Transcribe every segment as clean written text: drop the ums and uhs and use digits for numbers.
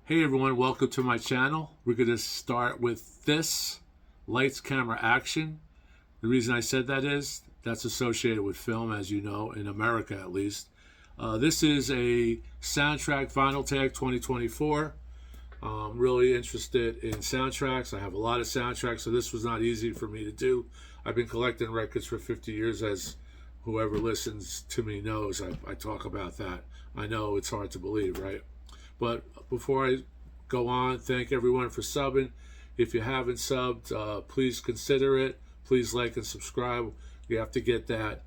Hey everyone, welcome to my channel. We're going to start with this, lights, camera, action. The reason I said that is, that's associated with film, as you know, in America at least. This is a soundtrack vinyl tag 2024. I'm really interested in soundtracks. I have a lot of soundtracks, so this was not easy for me to do. I've been collecting records for 50 years, as whoever listens to me knows. I talk about that. I know it's hard to believe, right? But before I go on, thank everyone for subbing. If you haven't subbed, please consider it. Please like and subscribe. You have to get the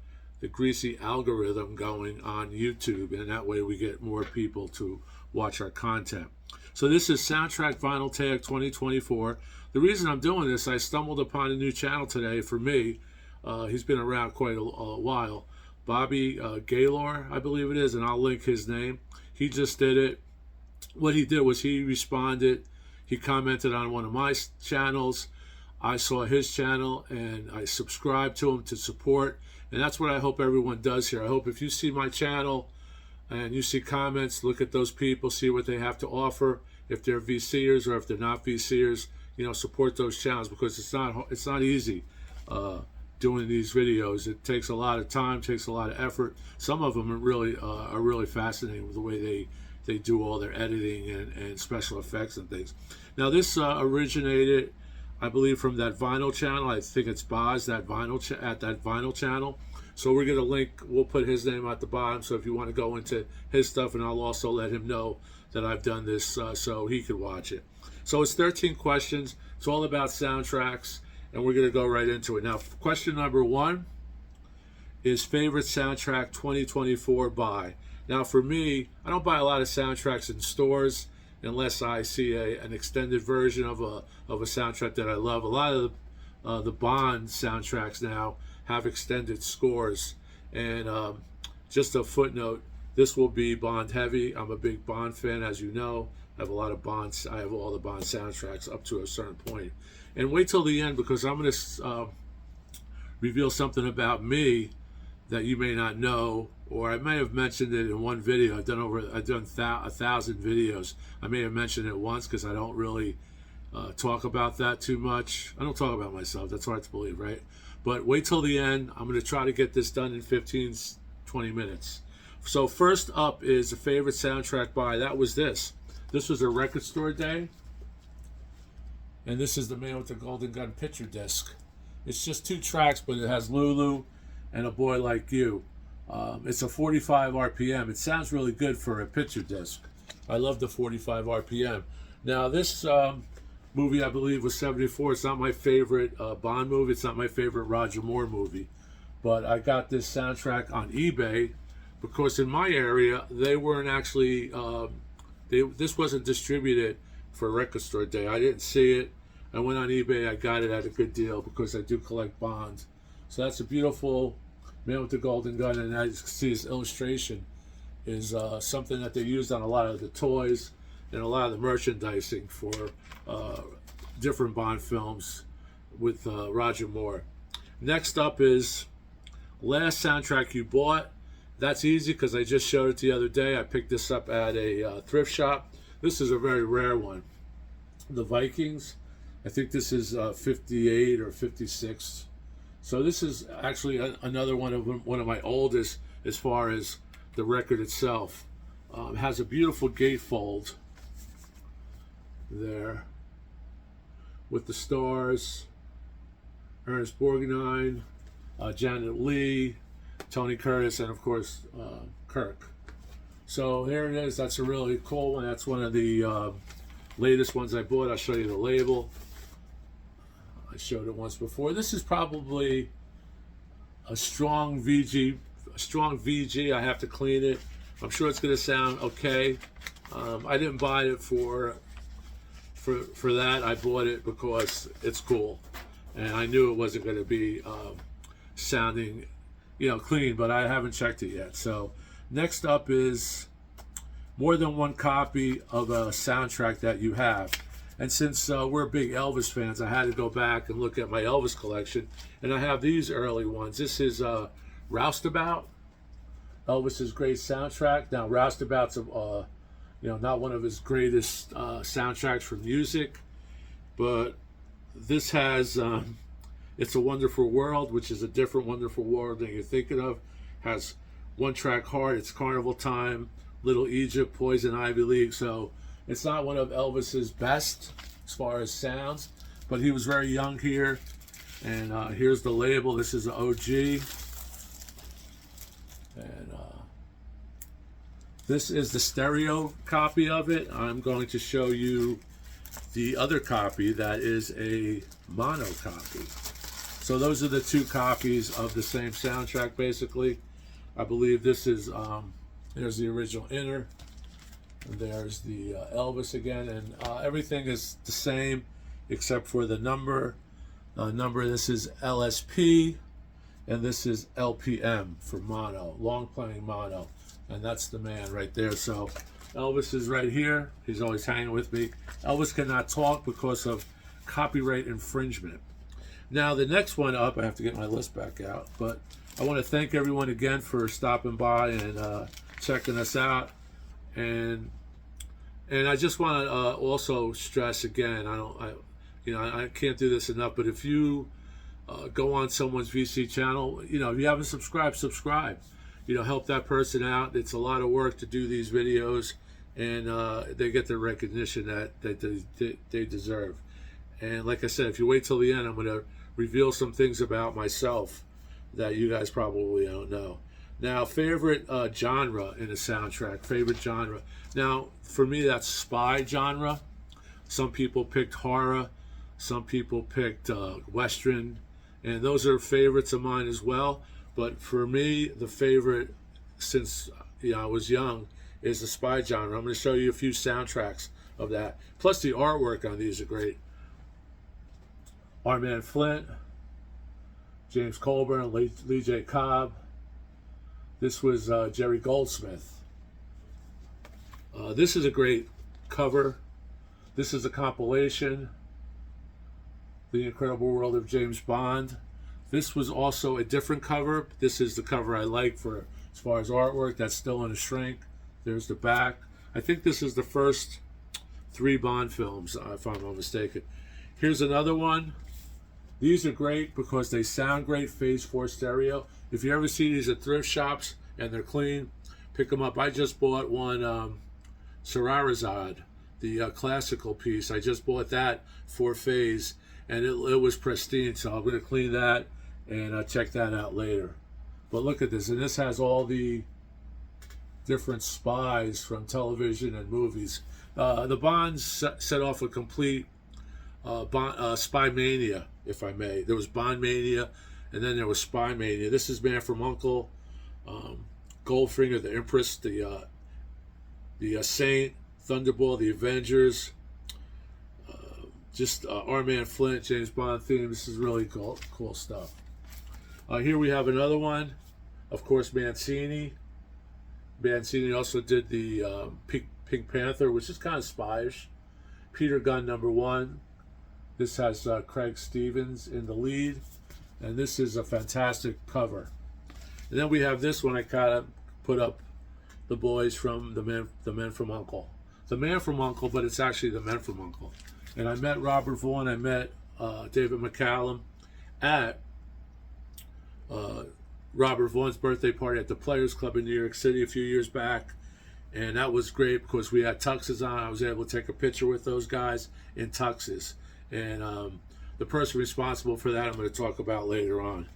greasy algorithm going on YouTube, and that way we get more people to watch our content. So this is Soundtrack Vinyl Tag 2024. The reason I'm doing this, I stumbled upon a new channel today for me. He's been around quite a while. Bobby Gaylor, I believe it is, and I'll link his name. He just did it. What he did was he responded. He commented on one of my channels. I saw his channel and I subscribed to him to support. And that's what I hope everyone does here. I hope if you see my channel and you see comments, look at those people, see what they have to offer. If they're VCers or if they're not VCers, you know, support those channels, because it's not easy doing these videos. It takes a lot of time, takes a lot of effort. Some of them are really fascinating with the way they do all their editing and special effects and things. Now this originated, I believe, from that vinyl channel. I think it's Boz, that vinyl channel. So we're gonna link, we'll put his name at the bottom, so if you want to go into his stuff, and I'll also let him know that I've done this so he could watch it. So it's 13 questions. It's all about soundtracks, and we're gonna go right into it. Now, question number 1 is favorite soundtrack 2024 by. Now for me, I don't buy a lot of soundtracks in stores unless I see an extended version of a soundtrack that I love. A lot of the Bond soundtracks now have extended scores. And just a footnote, this will be Bond heavy. I'm a big Bond fan, as you know. I have a lot of Bonds. I have all the Bond soundtracks up to a certain point. And wait till the end, because I'm going to reveal something about me that you may not know, or I may have mentioned it in one video. I've done 1,000 videos. I may have mentioned it once because I don't really talk about that too much. I don't talk about myself. That's hard to believe, right? But wait till the end. I'm going to try to get this done in 15, 20 minutes. So first up is a favorite soundtrack by. That was this. This was a record store day. And this is the Man with the Golden Gun picture disc. It's just 2 tracks, but it has Lulu and A Boy Like You. It's a 45 RPM. It sounds really good for a picture disc. I love the 45 RPM. Now this movie, I believe, was 74. It's not my favorite Bond movie. It's not my favorite Roger Moore movie. But I got this soundtrack on eBay because in my area, they weren't actually, this wasn't distributed for Record Store Day. I didn't see it. I went on eBay. I got it at a good deal because I do collect Bonds. So that's a beautiful Man with the Golden Gun, and as you can see, his illustration is something that they used on a lot of the toys and a lot of the merchandising for different Bond films with Roger Moore. Next up is last soundtrack you bought. That's easy because I just showed it the other day. I picked this up at a thrift shop. This is a very rare one. The Vikings. I think this is 58 or 56. So this is actually another one of my oldest as far as the record itself. It has a beautiful gatefold there with the stars, Ernest Borgnine, Janet Leigh, Tony Curtis, and of course Kirk. So here it is. That's a really cool one. That's one of the latest ones I bought. I'll show you the label. I showed it once before. This is probably a strong VG. I have to clean it. I'm sure it's going to sound okay. I didn't buy it for that. I bought it because it's cool, and I knew it wasn't going to be sounding, clean. But I haven't checked it yet. So next up is more than one copy of a soundtrack that you have. And since we're big Elvis fans, I had to go back and look at my Elvis collection. And I have these early ones. This is Roustabout, Elvis's great soundtrack. Now, Roustabout's not one of his greatest soundtracks for music, but this has It's a Wonderful World, which is a different Wonderful World than you're thinking of. Has One Track Heart, It's Carnival Time, Little Egypt, Poison Ivy League. So it's not one of Elvis's best as far as sounds, but he was very young here. And here's the label. This is an OG. And this is the stereo copy of it. I'm going to show you the other copy that is a mono copy. So those are the two copies of the same soundtrack, basically. I believe this is, there's the original inner, and there's the Elvis again, and everything is the same except for the number. This is LSP, and this is LPM for mono, long playing mono. And that's the man right there. So Elvis is right here. He's always hanging with me. Elvis cannot talk because of copyright infringement. Now the next one up, I have to get my list back out, but I want to thank everyone again for stopping by and checking us out. And I just want to also stress again, I can't do this enough, but if you go on someone's VC channel, if you haven't subscribed, subscribe. Help that person out. It's a lot of work to do these videos, and they get the recognition that they deserve. And like I said, if you wait till the end, I'm going to reveal some things about myself that you guys probably don't know. Now, favorite genre in a soundtrack, favorite genre. Now, for me, that's spy genre. Some people picked horror. Some people picked Western. And those are favorites of mine as well. But for me, the favorite, since I was young, is the spy genre. I'm going to show you a few soundtracks of that. Plus, the artwork on these are great. Our Man Flint, James Colburn, Lee J. Cobb. This was Jerry Goldsmith. This is a great cover. This is a compilation, The Incredible World of James Bond. This was also a different cover. This is the cover I like for as far as artwork. That's still in a shrink. There's the back. I think this is the first 3 Bond films, if I'm not mistaken. Here's another one. These are great because they sound great, Phase 4 stereo. If you ever see these at thrift shops and they're clean, pick them up. I just bought one, Sararazad, the classical piece. I just bought that for Phase, and it was pristine, so I'm going to clean that and check that out later. But look at this, and this has all the different spies from television and movies. The Bonds set off a complete spy mania, if I may. There was Bond mania, and then there was spy mania. This is Man from U.N.C.L.E., Goldfinger, the Empress, the Saint, Thunderball, the Avengers, just Our Man Flint, James Bond theme. This is really cool stuff. Here we have another one, of course, Mancini. Mancini also did the Pink Panther, which is kind of spyish. Peter Gunn, #1. This has Craig Stevens in the lead, and this is a fantastic cover. And then we have this one. I kind of put up the boys from the Men from U.N.C.L.E. The Man from U.N.C.L.E., but it's actually the Men from U.N.C.L.E. And I met Robert Vaughn. I met David McCallum at Robert Vaughn's birthday party at the Players Club in New York City a few years back. And that was great because we had tuxes on. I was able to take a picture with those guys in tuxes. And the person responsible for that I'm going to talk about later on.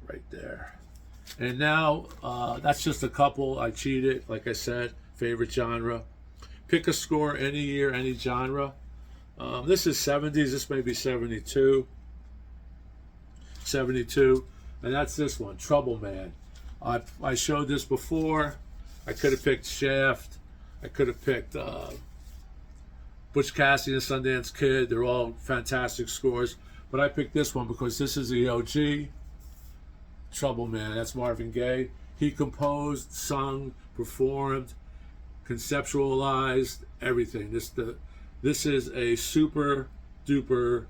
Right there. And now, that's just a couple. I cheated, like I said, favorite genre. Pick a score, any year, any genre. This is 70s. This may be 72. 72. And that's this one, Trouble Man. I showed this before. I could have picked Shaft. I could have picked Butch Cassidy and Sundance Kid. They're all fantastic scores. But I picked this one because this is the OG. Trouble Man. That's Marvin Gaye. He composed, sung, performed, conceptualized everything. This is a super duper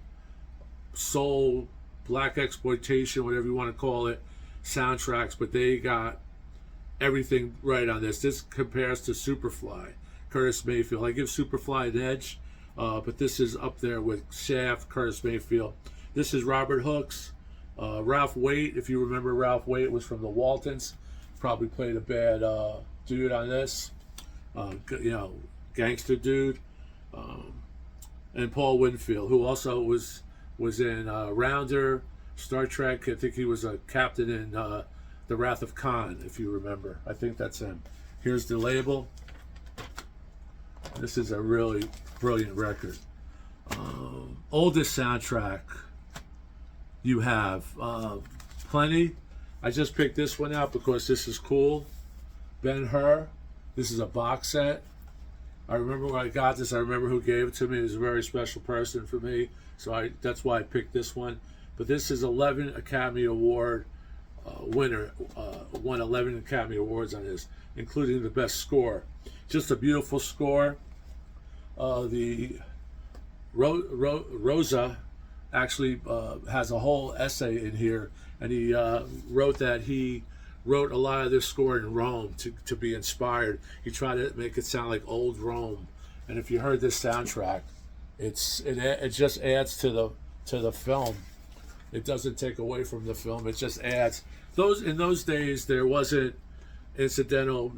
soul, black exploitation, whatever you want to call it, soundtracks, but they got everything right on this. This compares to Superfly, Curtis Mayfield. I give Superfly an edge, but this is up there with Shaft, Curtis Mayfield. This is Robert Hooks. Ralph Waite, if you remember, Ralph Waite was from the Waltons. Probably played a bad dude on this. You know, gangster dude. And Paul Winfield, who also was in Rounder, Star Trek. I think he was a captain in The Wrath of Khan, if you remember. I think that's him. Here's the label. This is a really brilliant record. Oldest soundtrack you have. Plenty. I just picked this one out because this is cool. Ben-Hur. This is a box set. I remember when I got this, I remember who gave it to me. It was a very special person for me. So that's why I picked this one. But this is 11 Academy Award winner. Won 11 Academy Awards on this, including the best score. Just a beautiful score. The Rosa actually has a whole essay in here, and he wrote that he wrote a lot of this score in Rome to be inspired. He tried to make it sound like old Rome, and if you heard this soundtrack, it just adds to the film. It doesn't take away from the film. It just adds. In those days there wasn't incidental.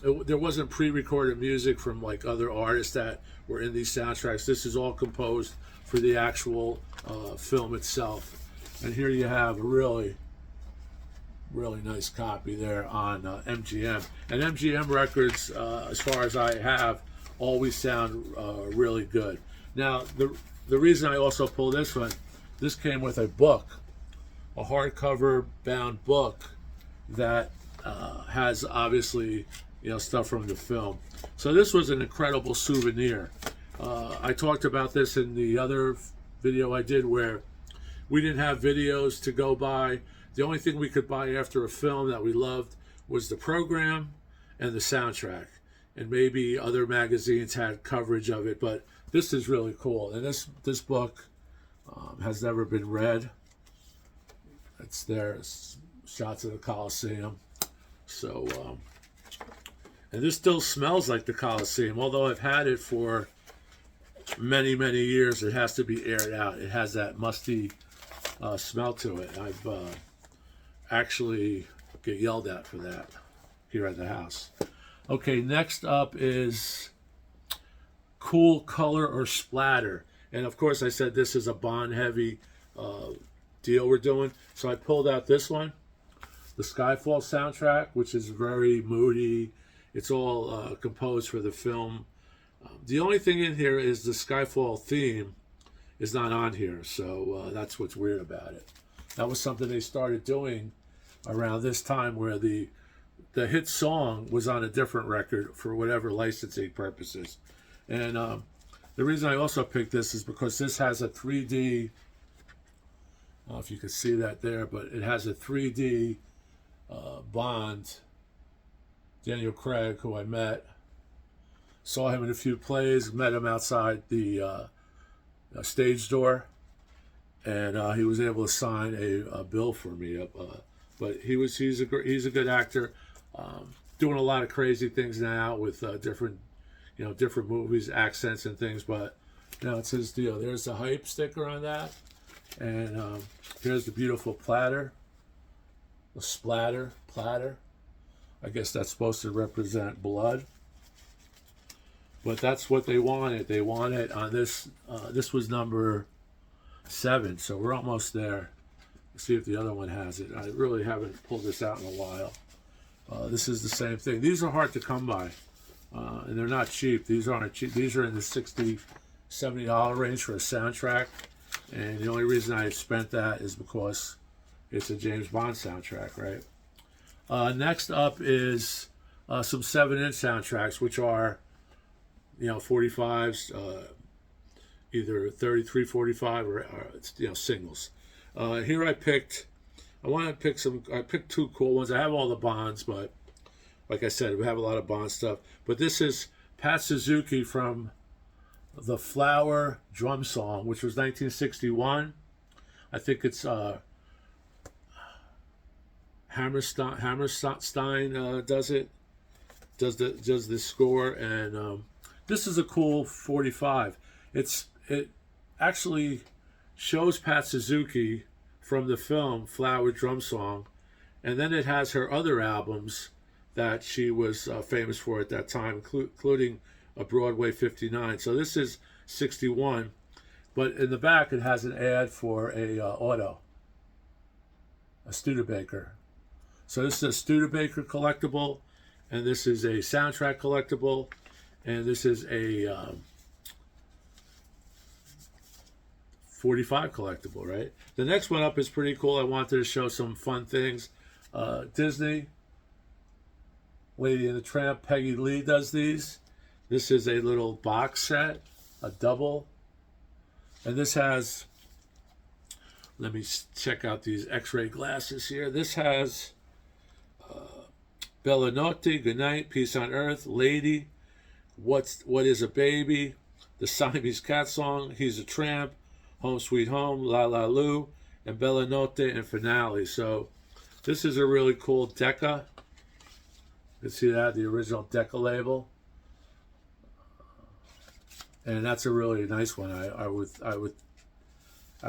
There wasn't pre-recorded music from like other artists that were in these soundtracks. This is all composed for the actual film itself. And here you have a really nice copy there on MGM. And MGM records, as far as I have, always sound really good. Now, the reason I also pulled this one, this came with a book, a hardcover bound book that has obviously, you know, stuff from the film. So this was an incredible souvenir. I talked about this in the other video I did where we didn't have videos to go by. The only thing we could buy after a film that we loved was the program and the soundtrack. And maybe other magazines had coverage of it, but this is really cool. And this book has never been read. It's there, it's shots of the Coliseum. So, and this still smells like the Coliseum, although I've had it for many years. It has to be aired out. It has that musty smell to it. I've actually get yelled at for that here at the house. Okay, next up is Cool Color or Splatter. And of course I said this is a Bond heavy deal we're doing. So I pulled out this one, the Skyfall soundtrack, which is very moody. It's all composed for the film. The only thing in here is the Skyfall theme is not on here, so that's what's weird about it. That was something they started doing around this time, where the hit song was on a different record for whatever licensing purposes. And the reason I also picked this is because this has a 3D, I don't know if you can see that there, but it has a 3D Bond, Daniel Craig, who I met. Saw him in a few plays, met him outside the stage door, and he was able to sign a bill for me. But he's a good actor, doing a lot of crazy things now with different movies, accents and things. But it's his deal. There's the hype sticker on that, and here's the beautiful platter, the splatter platter. I guess that's supposed to represent blood. But that's what they wanted. They wanted on this. This was number 7, so we're almost there. Let's see if the other one has it. I really haven't pulled this out in a while. This is the same thing. These are hard to come by, and they're not cheap. These aren't cheap. These are in the $60, $70 range for a soundtrack. And the only reason I spent that is because it's a James Bond soundtrack, right? Next up is some 7-inch soundtracks, which are 45s, either 33, 45, or singles. Here I picked 2 cool ones. I have all the Bonds, but like I said, we have a lot of Bond stuff. But this is Pat Suzuki from the Flower Drum Song, which was 1961. I think it's Hammerstein does it. does the score, and this is a cool 45. It actually shows Pat Suzuki from the film Flower Drum Song, and then it has her other albums that she was famous for at that time, including a Broadway 59. So this is 61, but in the back it has an ad for a Studebaker. So this is a Studebaker collectible, and this is a soundtrack collectible, and this is a 45 collectible, right? The next one up is pretty cool. I wanted to show some fun things. Disney, Lady and the Tramp, Peggy Lee does these. This is a little box set, a double. And this has, let me check out these x-ray glasses here. This has Bella Notte, Good Night, Peace on Earth, Lady, What is a Baby, the Siamese Cat Song, He's a Tramp, Home Sweet Home, La La Lu, and Bella Notte and Finale. So this is a really cool Decca. You can see that, the original Decca label. And that's a really nice one. I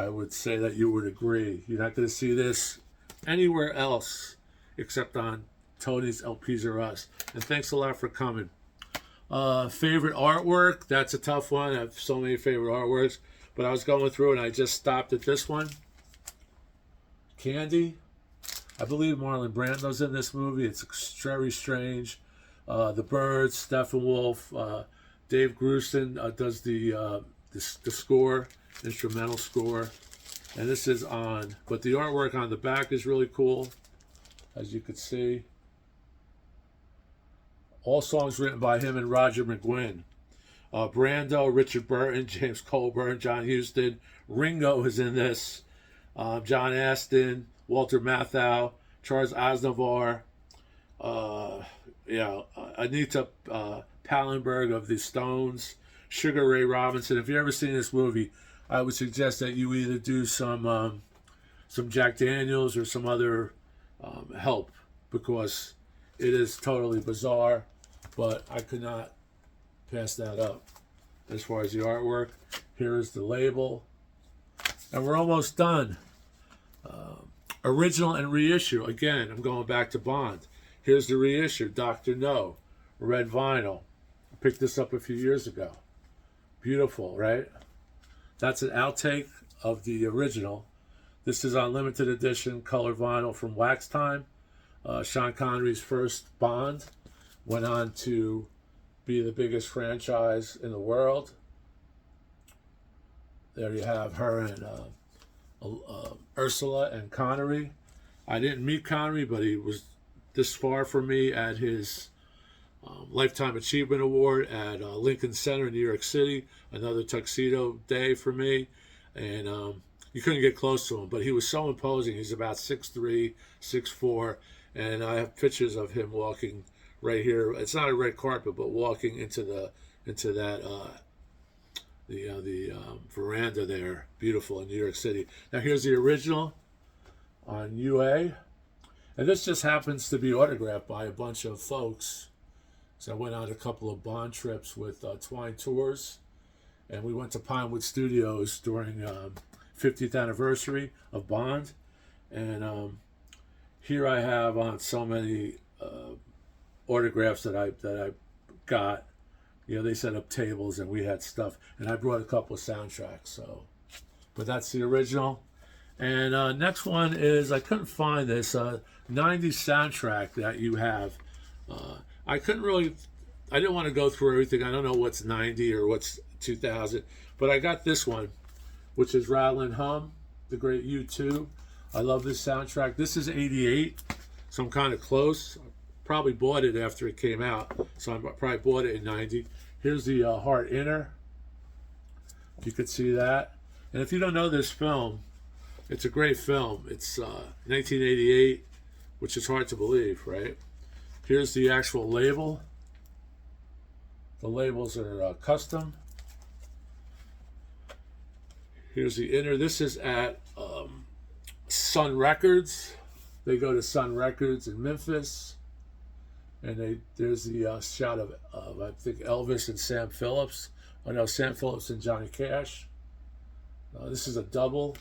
would say that you would agree. You're not going to see this anywhere else except on Tony's LPs or Us. And thanks a lot for coming. Favorite artwork? That's a tough one. I have so many favorite artworks. But I was going through and I just stopped at this one. Candy. I believe Marlon Brando's in this movie. It's very strange. The Birds, Steppenwolf, Dave Grusin does the score, instrumental score. And this is on, but the artwork on the back is really cool, as you can see. All songs written by him and Roger McGuinn. Brando, Richard Burton, James Colburn, John Huston. Ringo is in this. John Astin, Walter Matthau, Charles Aznavour. Anita Pallenberg of the Stones. Sugar Ray Robinson. If you've ever seen this movie, I would suggest that you either do some Jack Daniels or some other help, because it is totally bizarre, but I could not pass that up. As far as the artwork, here is the label, and we're almost done. Original and reissue. Again, I'm going back to Bond. Here's the reissue, Dr. No, red vinyl. I picked this up a few years ago. Beautiful, right? That's an outtake of the original. This is on limited edition color vinyl from Wax Time. Sean Connery's first Bond. Went on to be the biggest franchise in the world. There you have her and Ursula and Connery. I didn't meet Connery, but he was this far from me at his Lifetime Achievement Award at Lincoln Center in New York City. Another tuxedo day for me. And you couldn't get close to him, but he was so imposing. He's about 6'3", 6'4", and I have pictures of him walking right here. It's not a red carpet, but walking into that veranda there. Beautiful in New York City. Now here's the original on UA, and this just happens to be autographed by a bunch of folks. So I went on a couple of Bond trips with Twine Tours, and we went to Pinewood Studios during 50th anniversary of Bond, and here I have on so many autographs that I got. You know, they set up tables and we had stuff, and I brought a couple of soundtracks. So, but that's the original. And next one is, I couldn't find this 90s soundtrack that you have. I didn't want to go through everything. I don't know what's 90 or what's 2000, but I got this one, which is Rattlin' Hum, the great U2. I love this soundtrack. This is 88, so I'm kind of close. Probably bought it after it came out, so I probably bought it in 90. Here's the Heart Inner. You could see that. And if you don't know this film, it's a great film. It's 1988, which is hard to believe, right? Here's the actual label. The labels are custom. Here's the inner. This is at Sun Records. They go to Sun Records in Memphis. and there's the shot of I think Elvis and Sam Phillips. Oh no, Sam Phillips and Johnny Cash. This is a double,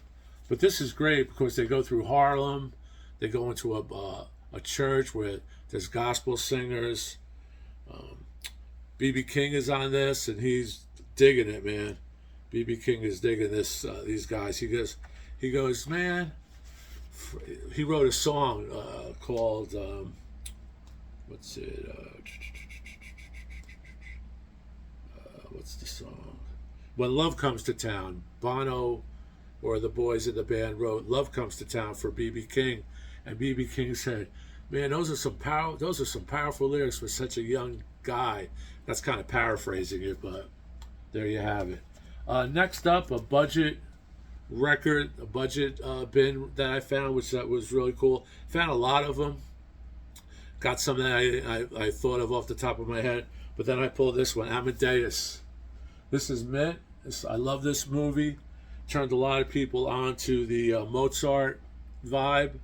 but this is great because they go through Harlem. They go into a church where there's gospel singers. B.B. King is on this, and he's digging it, man. B.B. King is digging this. These guys. He goes, man. He wrote a song called what's it? What's the song? When Love Comes to Town. Bono or the boys in the band wrote "Love Comes to Town" for B.B. King, and B.B. King said, "Man, those are some powerful lyrics for such a young guy." That's kind of paraphrasing it, but there you have it. Next up, a budget record, a budget bin that I found, which that was really cool. Found a lot of them. Got some that I thought of off the top of my head, but then I pulled this one, Amadeus. This is mint. I love this movie. Turned a lot of people on to the Mozart vibe.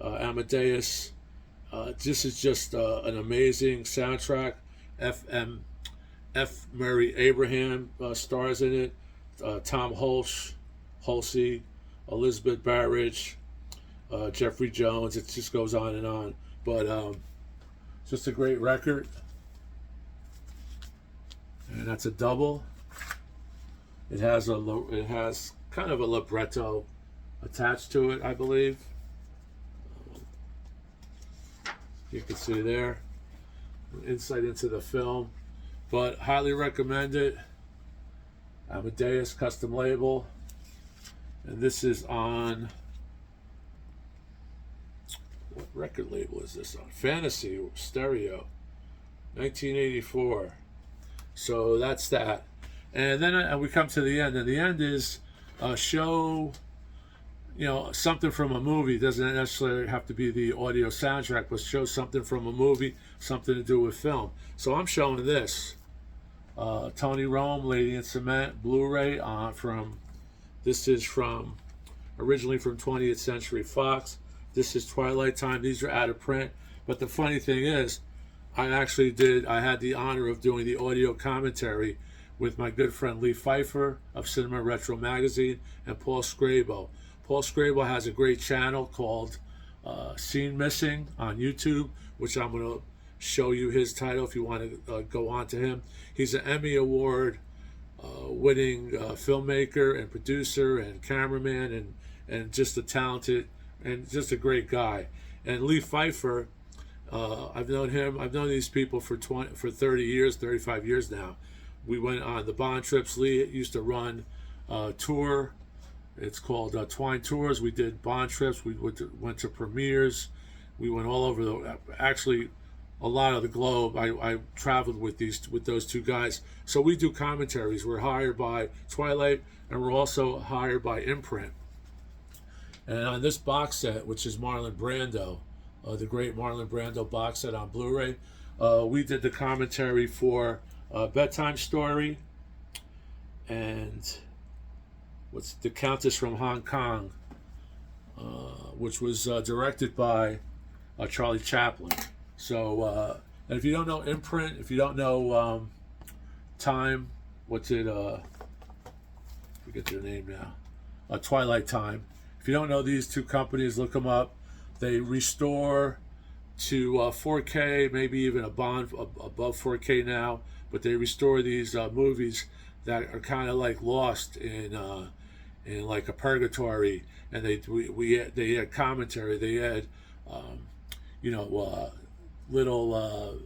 Amadeus. This is just an amazing soundtrack. F. Murray Abraham stars in it. Tom Halsey, Elizabeth Barrage, Jeffrey Jones. It just goes on and on. But just a great record. And that's a double. It has kind of a libretto attached to it, I believe. You can see there, insight into the film, but highly recommend it. Amadeus custom label, and this is on, what record label is this on? Fantasy Stereo, 1984. So that's that. And then we come to the end, and the end is a show, something from a movie. It doesn't necessarily have to be the audio soundtrack, but show something from a movie, something to do with film. So I'm showing this. Tony Rome, Lady in Cement, Blu-ray this is originally from 20th Century Fox. This is Twilight Time. These are out of print. But the funny thing is, I had the honor of doing the audio commentary with my good friend Lee Pfeiffer of Cinema Retro Magazine and Paul SCRABO. Paul SCRABO has a great channel called Scene Missing on YouTube, which I'm going to show you his title if you want to go on to him. He's an Emmy Award winning filmmaker and producer and cameraman and just a talented and just a great guy. And Lee Pfeiffer, I've known these people for 30 years, 35 years now. We went on the Bond trips. Lee used to run a tour. It's called Twine Tours. We did Bond trips. We went to premieres. We went all over actually a lot of the globe. I traveled with those two guys. So we do commentaries. We're hired by Twilight, and we're also hired by Imprint. And on this box set, which is Marlon Brando, the great Marlon Brando box set on Blu-ray, we did the commentary for Bedtime Story and what's The Countess from Hong Kong, which was directed by Charlie Chaplin. So, and if you don't know Imprint, if you don't know Time, forget their name now, Twilight Time. If you don't know these two companies, look them up. They restore to 4K, maybe even above 4K now, but they restore these movies that are kind of like lost in like a purgatory, and they had commentary, they had little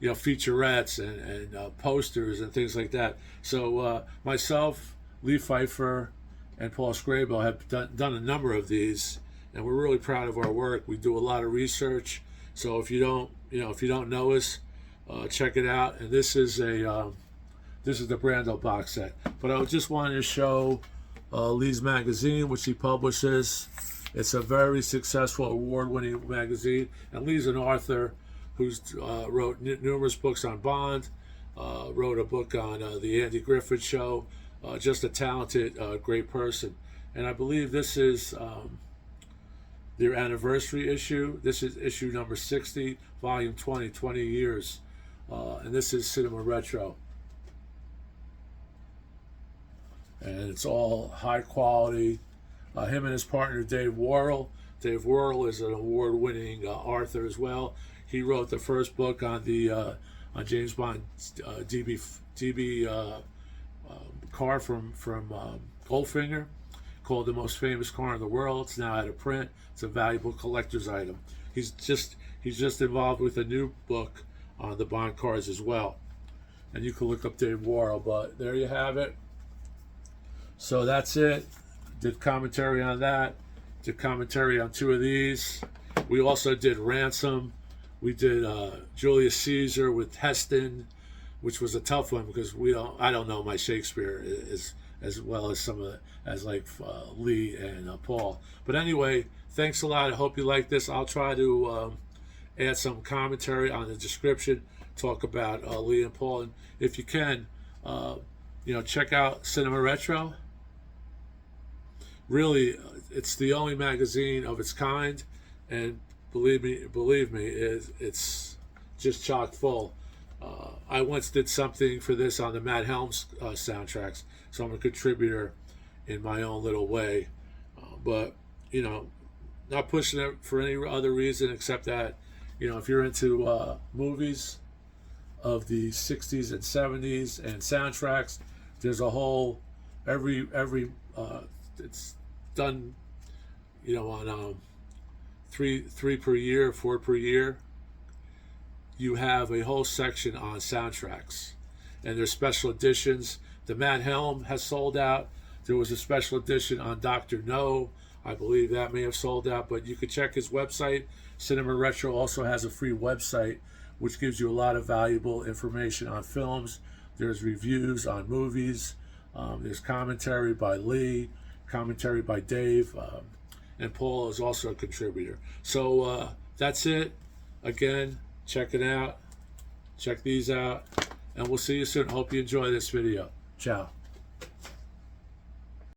featurettes and posters and things like that. So myself, Lee Pfeiffer, and Paul SCRABO have done a number of these, and we're really proud of our work. We do a lot of research. So if you don't know us, check it out. And this is the Brando box set. But I just wanted to show Lee's magazine, which he publishes. It's a very successful, award-winning magazine. And Lee's an author who's wrote numerous books on Bond, wrote a book on the Andy Griffith Show. Just a talented, great person. And I believe this is their anniversary issue. This is issue number 60, volume 20, 20 years. And this is Cinema Retro. And it's all high quality. Him and his partner Dave Worrell. Dave Worrell is an award-winning author as well. He wrote the first book on the on James Bond's DB car from Goldfinger, called The Most Famous Car in the World. It's now out of print. It's a valuable collector's item. He's just involved with a new book on the Bond cars as well. And you can look up Dave Worrell. But there you have it. So that's it. Did commentary on that. Did commentary on two of these. We also did Ransom. We did Julius Caesar with Heston, which was a tough one because I don't know my Shakespeare as well as some of Lee and Paul. But anyway, thanks a lot. I hope you like this. I'll try to add some commentary on the description, talk about Lee and Paul, and if you can, check out Cinema Retro. Really, it's the only magazine of its kind, and believe me, it's just chock full. I once did something for this on the Matt Helms soundtracks, so I'm a contributor in my own little way. But not pushing it for any other reason except that if you're into movies of the 60s and 70s and soundtracks, there's a whole every it's done on 3 per year, 4 per year. You have a whole section on soundtracks, and there's special editions. The Matt Helm has sold out. There was a special edition on Dr. No. I believe that may have sold out, but you can check his website. Cinema Retro also has a free website which gives you a lot of valuable information on films. There's reviews on movies. There's commentary by Lee, commentary by Dave, and Paul is also a contributor. So that's it. Again, check it out. Check these out. And we'll see you soon. Hope you enjoy this video. Ciao.